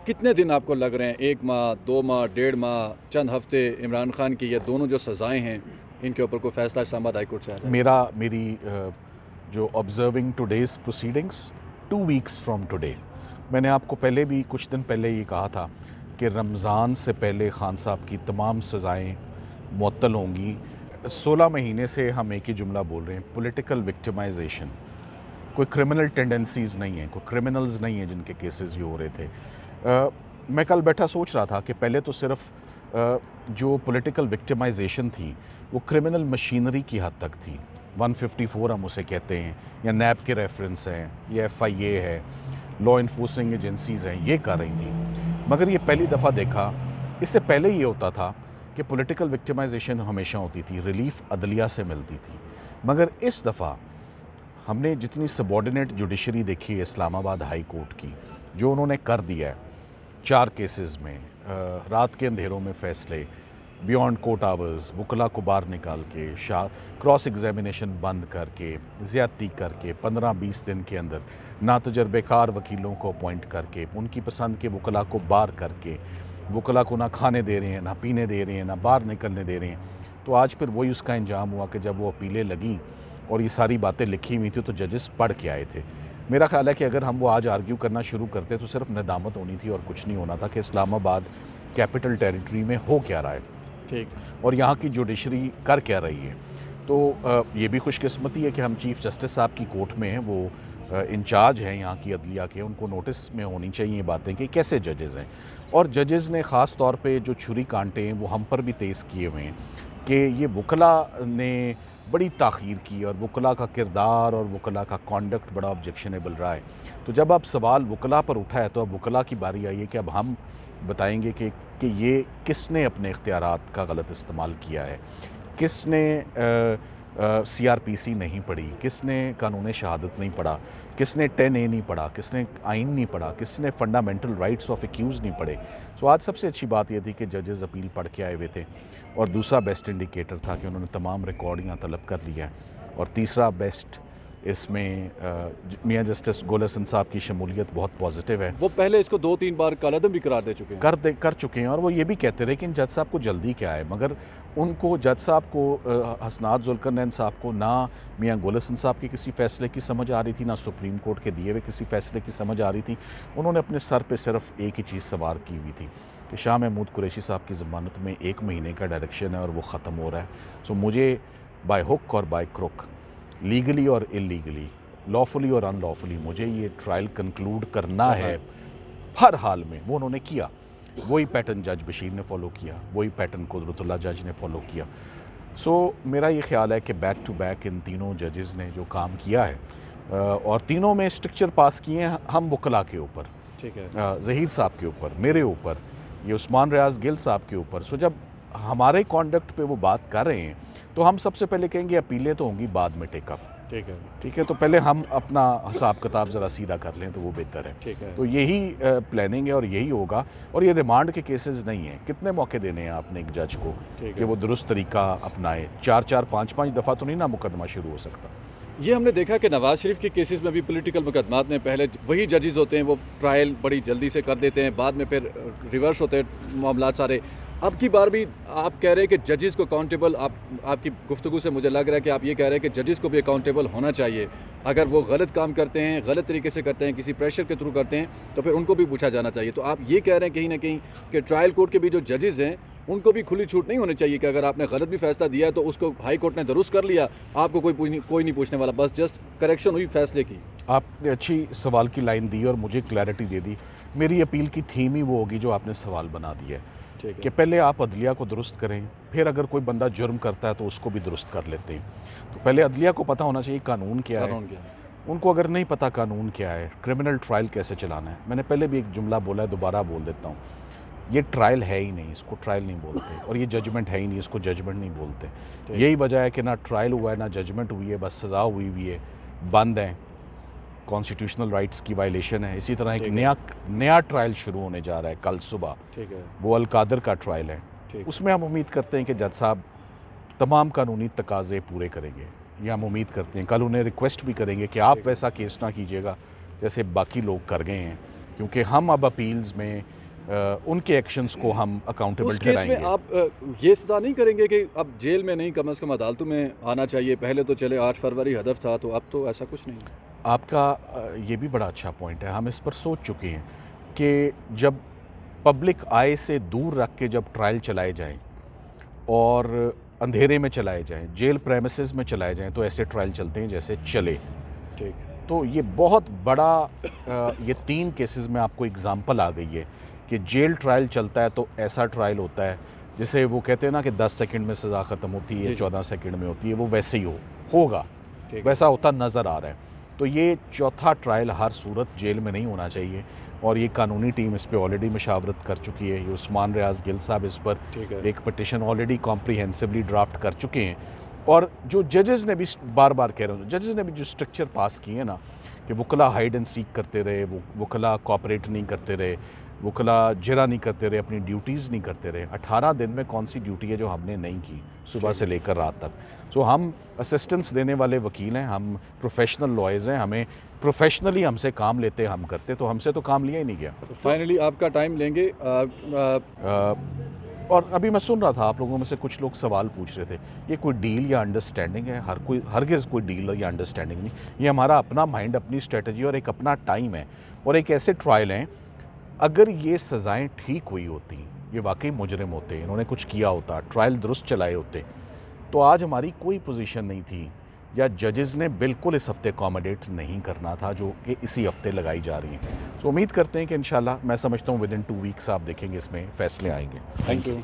कितने दिन आपको लग रहे हैं, 1 माह, 2 माह, 1.5 माह, चंद हफ्ते इमरान खान की ये दोनों जो सज़ाएं हैं, इनके ऊपर कोई फैसला इस्लामाबाद हाई कोर्ट से आता है? मेरी जो observing today's proceedings 2 weeks from today, मैंने आपको पहले भी कुछ दिन पहले ये कहा था कि रमज़ान से पहले खान साहब की तमाम सज़ाएँ मुअत्तल होंगी। 16 महीने से हम एक ही जुमला बोल रहे हैं, पॉलिटिकल विक्टिमाइजेशन। कोई क्रिमिनल टेंडेंसीज़ नहीं है, कोई क्रिमिनल्स नहीं है जिनके केसेस ये हो रहे थे। मैं कल बैठा सोच रहा था कि पहले तो सिर्फ जो पॉलिटिकल विक्टिमाइजेशन थी वो क्रिमिनल मशीनरी की हद तक थी। 154 हम उसे कहते हैं, या नैब के रेफरेंस हैं, या FIA है, लॉ इन्फोर्सिंग एजेंसीज़ हैं, ये कर रही थी। मगर ये पहली दफ़ा देखा, इससे पहले ये होता था कि पॉलिटिकल विक्टिमाइजेशन हमेशा होती थी, रिलीफ अदलिया से मिलती थी। मगर इस दफ़ा हमने जितनी सबॉर्डिनेट जुडिशरी देखी है इस्लामाबाद हाई कोर्ट की, जो उन्होंने कर दिया है 4 केसेस में, रात के अंधेरों में फ़ैसले, बियॉन्ड कोर्ट आवर्स, वकला को बाहर निकाल के, क्रॉस एग्जामिनेशन बंद करके, ज़्यादती करके, 15-20 दिन के अंदर ना तजर्बेकार वकीलों को अपॉइंट करके, उनकी पसंद के वकला को बाहर करके, वकला को ना खाने दे रहे हैं, ना पीने दे रहे हैं, ना बाहर निकलने दे रहे हैं। तो आज फिर वही उसका अंजाम हुआ कि जब वो अपीलें लगीं और ये सारी बातें लिखी हुई थी तो जजेस पढ़ के आए थे। मेरा ख्याल है कि अगर हम वो आज आर्ग्यू करना शुरू करते तो सिर्फ नदामत होनी थी और कुछ नहीं होना था कि इस्लामाबाद कैपिटल टेरिटरी में हो क्या रहा है, ठीक, और यहाँ की जुडिशरी कर क्या रही है। तो ये भी खुशकिस्मती है कि हम चीफ़ जस्टिस साहब की कोर्ट में हैं, वो इंचार्ज हैं यहाँ की अदलिया के, उनको नोटिस में होनी चाहिए बातें कि कैसे जजेज़ हैं। और जजेज़ ने ख़ास तौर पे जो छुरी कांटे हैं वो हम पर भी तेज़ किए हुए हैं कि ये वकला ने बड़ी ताख़ीर की और वकला का किरदार और वकला का कॉन्डक्ट बड़ा ऑब्जेक्शनेबल रहा है। तो जब अब सवाल वकला पर उठा है तो अब वकला की बारी आई है कि अब हम बताएंगे कि ये किसने अपने इख्तियारात का गलत इस्तेमाल किया है, किसने CRPC नहीं पढ़ी, किसने कानून शहादत नहीं पढ़ा, किसने 10A नहीं पढ़ा, किसने आइन नहीं पढ़ा, किसने फंडामेंटल राइट्स ऑफ एक्यूज़ नहीं पढ़े। सो आज सबसे अच्छी बात यह थी कि जजेस अपील पढ़ के आए हुए थे, और दूसरा बेस्ट इंडिकेटर था कि उन्होंने तमाम रिकॉर्ड यहाँ तलब कर लिया है, और तीसरा बेस्ट इसमें मियाँ जस्टिस गोल हसन साहब की शमूलियत बहुत पॉजिटिव है। वो पहले इसको 2-3 बार कालअदम भी करार दे चुके हैं। कर चुके हैं, और वो ये भी कहते रहे कि जज साहब को जल्दी क्या है, मगर उनको जज साहब को हसनात जुल्करनैन साहब को ना मियाँ गोल हसन साहब के किसी फ़ैसले की समझ आ रही थी, ना सुप्रीम कोर्ट के दिए हुए किसी फ़ैसले की समझ आ रही थी। उन्होंने अपने सर पे सिर्फ एक ही चीज़ सवार की हुई थी कि शाह महमूद कुरैशी साहब की ज़मानत में 1 महीने का डायरेक्शन है और वो ख़त्म हो रहा है। सो मुझे बाय हुक और बाय क्रुक, लीगली और इलीगली, लॉफुली और अनलॉफुली, मुझे ये ट्रायल कंक्लूड करना है हर हाल में। वो उन्होंने किया, वही पैटर्न जज बशीर ने फॉलो किया, वही पैटर्न कुदरतुल्लाह जज ने फॉलो किया। सो मेरा ये ख्याल है कि बैक टू बैक इन तीनों जजेस ने जो काम किया है, और तीनों में स्ट्रक्चर पास किए हैं हम वकला के ऊपर, ठीक है, ज़हीर साहब के ऊपर, मेरे ऊपर, ये उस्मान रियाज गिल साहब के ऊपर। सो जब हमारे कॉन्डक्ट पे वो बात कर रहे हैं तो हम सबसे पहले कहेंगे अपीलें तो होंगी बाद में टेकअप, ठीक है, तो पहले हम अपना हिसाब किताब ज़रा सीधा कर लें तो वो बेहतर है। ठीक है। तो यही प्लानिंग है और यही होगा। और ये रिमांड के केसेस नहीं हैं। कितने मौके देने हैं आपने एक जज को कि वो दुरुस्त तरीका अपनाए? 4-4, 5-5 दफ़ा तो नहीं ना मुकदमा शुरू हो सकता। ये हमने देखा कि नवाज़ शरीफ के केसेस में भी पॉलिटिकल मुकदमात में पहले वही जजेस होते हैं, वो ट्रायल बड़ी जल्दी से कर देते हैं, बाद में फिर रिवर्स होते हैं मामला सारे। अब की बार भी आप कह रहे हैं कि जजेस को अकाउंटेबल, आपकी गुफ्तगू से मुझे लग रहा है कि आप ये कह रहे हैं कि जजेस को भी अकाउंटेबल होना चाहिए। अगर वो गलत काम करते हैं, गलत तरीके से करते हैं, किसी प्रेशर के थ्रू करते हैं, तो फिर उनको भी पूछा जाना चाहिए। तो आप ये कह रहे हैं कहीं ना कहीं कि ट्रायल कोर्ट के भी जो जजेस हैं उनको भी खुली छूट नहीं होनी चाहिए कि अगर आपने गलत भी फैसला दिया है तो उसको हाई कोर्ट ने दुरुस्त कर लिया, आपको कोई नहीं पूछने वाला, बस जस्ट करेक्शन हुई फैसले की। आपने अच्छी सवाल की लाइन दी और मुझे क्लैरिटी दे दी। मेरी अपील की थीम ही वो होगी जो आपने सवाल बना दिया है कि पहले आप अदलिया को दुरुस्त करें, फिर अगर कोई बंदा जुर्म करता है तो उसको भी दुरुस्त कर लेते हैं। तो पहले अदलिया को पता होना चाहिए कानून क्या है। उनको अगर नहीं पता कानून क्या है, क्रिमिनल ट्रायल कैसे चलाना है, मैंने पहले भी एक जुमला बोला है, दोबारा बोल देता हूँ, ये ट्रायल है ही नहीं, इसको ट्रायल नहीं बोलते, और ये जजमेंट है ही नहीं, इसको जजमेंट नहीं बोलते। यही वजह है कि ना ट्रायल हुआ है ना जजमेंट हुई है, बस सज़ा हुई है, बंद है, कॉन्स्टिट्यूशनल राइट्स की वायलेशन है। इसी तरह एक नया ट्रायल शुरू होने जा रहा है कल सुबह, ठीक है, वो अल-कादर का ट्रायल है। उसमें हम उम्मीद करते हैं कि जज साहब तमाम कानूनी तकाज़े पूरे करेंगे। ये हम उम्मीद करते हैं। कल उन्हें रिक्वेस्ट भी करेंगे कि आप वैसा केस ना कीजिएगा जैसे बाकी लोग कर गए हैं, क्योंकि हम अब अपील्स में उनके एक्शंस को हम अकाउंटेबल उस केस ठहराएंगे। में आप ये सदा नहीं करेंगे कि अब जेल में नहीं, कम से कम अदालतों में आना चाहिए? पहले तो चले 8 फरवरी हदफ था, तो अब तो ऐसा कुछ नहीं। आपका ये भी बड़ा अच्छा पॉइंट है। हम इस पर सोच चुके हैं कि जब पब्लिक आय से दूर रख के जब ट्रायल चलाए जाएं और अंधेरे में चलाए जाएं, जेल प्रेमिसेस में चलाए जाएं, तो ऐसे ट्रायल चलते हैं जैसे चले। ठीक। तो ये बहुत बड़ा ये 3 केसेस में आपको एग्जांपल आ गई है कि जेल ट्रायल चलता है तो ऐसा ट्रायल होता है जैसे वो कहते हैं ना कि 10 सेकंड में सज़ा ख़त्म होती है, 14 सेकंड में होती है, वो वैसे ही होगा, वैसा होता नज़र आ रहा है। तो ये चौथा ट्रायल हर सूरत जेल में नहीं होना चाहिए और ये कानूनी टीम इस पे ऑलरेडी मशावरत कर चुकी है। ये उस्मान रियाज गिल साहब इस पर एक पटिशन ऑलरेडी कॉम्प्रीहेंसिवली ड्राफ्ट कर चुके हैं और जो जजेस ने भी बार बार कह रहे हैं, जजेस ने भी जो स्ट्रक्चर पास किए ना कि वकला हाइड एंड सीक करते रहे, वकला कॉपरेट नहीं करते रहे, वकला जिरा नहीं करते रहे, अपनी ड्यूटीज़ नहीं करते रहे। 18 दिन में कौन सी ड्यूटी है जो हमने नहीं की सुबह से लेकर रात तक? सो हम असिस्टेंस देने वाले वकील हैं, हम प्रोफेशनल लॉयर्स हैं, हमें प्रोफेशनली हमसे काम लेते हम करते, तो हमसे तो काम लिया ही नहीं गया। फाइनली आपका टाइम लेंगे। और अभी मैं सुन रहा था आप लोगों में से कुछ लोग सवाल पूछ रहे थे, ये कोई डील या अंडरस्टैंडिंग है? हरगिज़ कोई डील या अंडरस्टैंडिंग नहीं, ये हमारा अपना माइंड, अपनी स्ट्रेटजी और एक अपना टाइम है और एक ऐसे ट्रायल हैं। अगर ये सज़ाएं ठीक हुई होती, ये वाकई मुजरिम होते, इन्होंने कुछ किया होता, ट्रायल दुरुस्त चलाए होते, तो आज हमारी कोई पोजीशन नहीं थी या जजेस ने बिल्कुल इस हफ्ते अकोमोडेट नहीं करना था जो कि इसी हफ्ते लगाई जा रही हैं। तो उम्मीद करते हैं कि इंशाल्लाह, मैं समझता हूँ विद इन 2 वीक्स आप देखेंगे इसमें फ़ैसले आएंगे। Thank you.